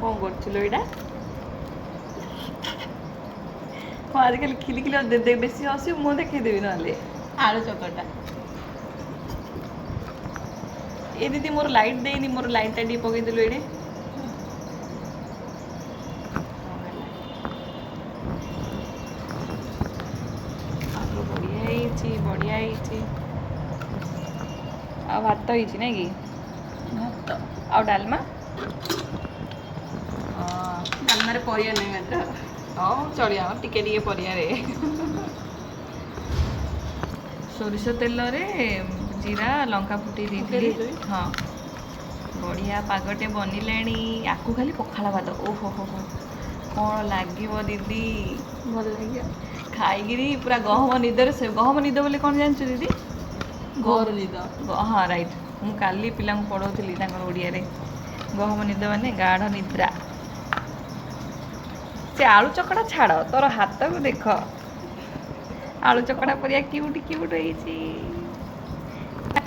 कौन कर एटा हाँ आजिकल खिलिखिली दे बेसी हसी मुँह देखदेवी ना आलू चकटा ए दीदी मोर लाइट देनी मोर लाइट टा पकई देलु एडे बढ़िया आ भात हो ना कि भात आ डालमा डालमार परिया नहीं मात्र हाँ चलिया टिके टिके परिया रे सोरिष तेल रे जीरा लंका फुटे दी हाँ बढ़िया पागटे बनला आकू खाली पखाला भात ओहो हो कौन लगे दीदी भल लगे खाई पूरा गहम निदर से गहम निद बोले कौन जान दीदी घोर निद हाँ रईट मु काली पिला पढ़ाऊली ओडिया गहम निद माने गाढ़ निद्रा से आलू चकड़ा छाड़ तोर हाथ को देख आलू चकड़ा परिया क्यूट क्यूट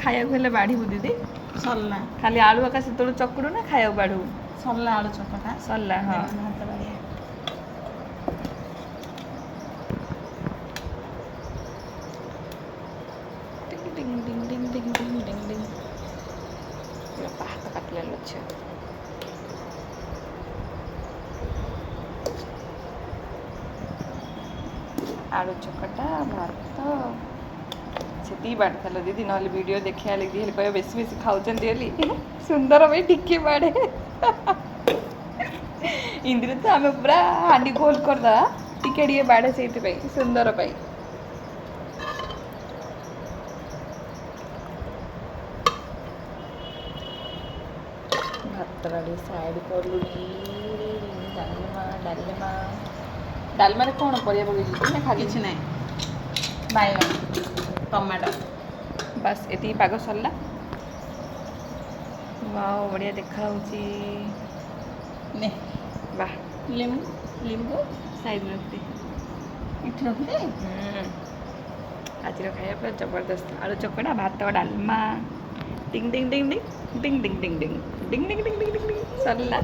खाया बाढ़ू दीदी सरला खाली आलू आका से चकुड़ू ना खाया बाढ़ू सरला आलू चकटा सरला हाँ भात बढ़िया हाथ काटला लक्ष्य आलू चकटा भात से बाट खाल दीदी ना वीडियो देखा लगी कह बेसी बेसी खाऊँ सुंदर भाई टिके बाड़े इंदिरे तो आम पूरा हांडी गोल करदा टिके टिके बाड़े से सुंदर पाई भात डाली साइड कलु डालमा डालमा डालमा कौन परिया पकई ना खाली किसी ना बैगन टमाटो बस ये पाग सरला वाओ बढ़िया देखा वाह लींबू लींबू साइड रखते इठ रखते आज खाया पूरा जबरदस्त आलू चकड़ा भात डालमा टिंग टिंग टिंग टिंग टिंग टिंग टिंग टिंग टिंग टिंग टिंग टिंग टिंग सरला